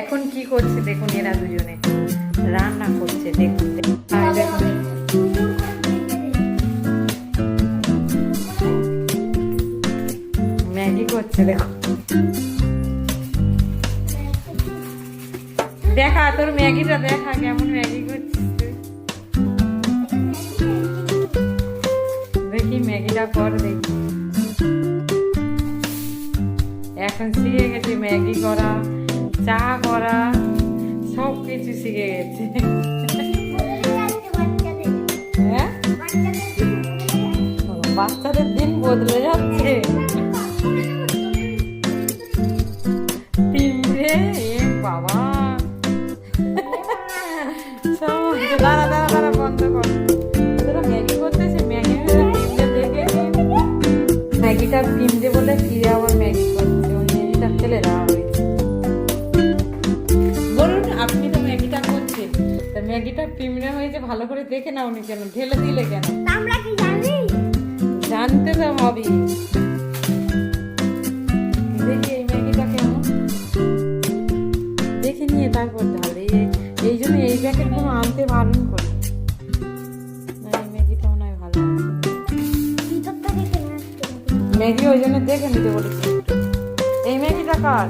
এখন কি করছে দেখুন, এরা দুজনে রান্না করছে দেখুন। ম্যাগি করছে দেখুন, দেখা তোর ম্যাগিটা দেখা কেমন ম্যাগি করছিস তুই। দেখি ম্যাগিটা কর দেখি। এখন শিখে গেছে ম্যাগি করা, চা করা, সব কিছু শিখে গেছে। হ্যাঁ, বাচ্চাদের দিন বদলে যাচ্ছে। তিনটে বাবা, দাঁড়া দাঁড়া দাঁড়া বন্ধ কর। তোরা ম্যাগি করতেছে, ম্যাগি দেখে ম্যাগিটা পিমড়ে বলে ফিরে আবার ম্যাগি করছে। ওই ম্যাগিটা ফেলে দেওয়া হয়েছে। বলুন, আপনি তো ম্যাগিটা করছেন, তা ম্যাগিটা পিমড়ে হয়েছে ভালো করে দেখে নাও নি কেন, ঢেলে দিলে কেন? আমরা কি জানি? জানতে তো হবে। দেখি এই ম্যাগিটা কেমন, দেখে নিয়ে তারপর ঢালে। এই জন্য এই প্যাকেট গুলো আনতে বারণ করি। এই ম্যাগিটা মনে হয় ভালো আছে। ম্যাগি ওই জন্য দেখে নিতে বলেছি। এই ম্যাগিটা কার?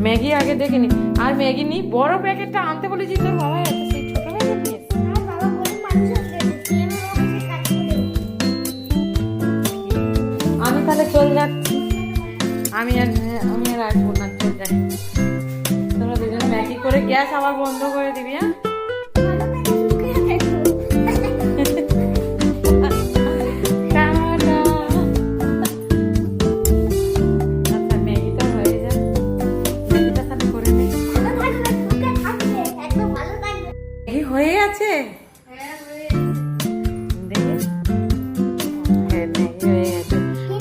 ম্যাগি আগে দেখে নি, আর ম্যাগি নি বড় প্যাকেটটা আনতে বলেছি তোর বাবা, সেই ছোট প্যাকেট নিয়ে। আমি তাহলে চলে যাচ্ছি, আমি আর আসবো না, চলে যাই। তোমরা দুজন ম্যাগি করে গ্যাস আবার বন্ধ করে দিবি। হ্যাঁ, হয়ে গেছে।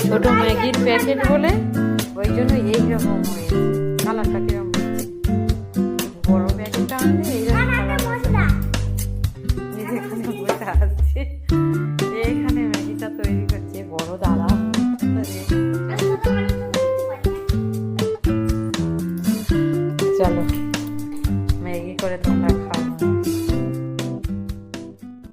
ছোট ম্যাগির প্যাকেট বলে ওই জন্য এইরকম হয়েছে। কালারটা কিরকম বড় প্যাকেটটা আনলে এইরকম যেখানে বসে আসছে এখানে ম্যাগিটা তৈরি করছে বড় দাদা।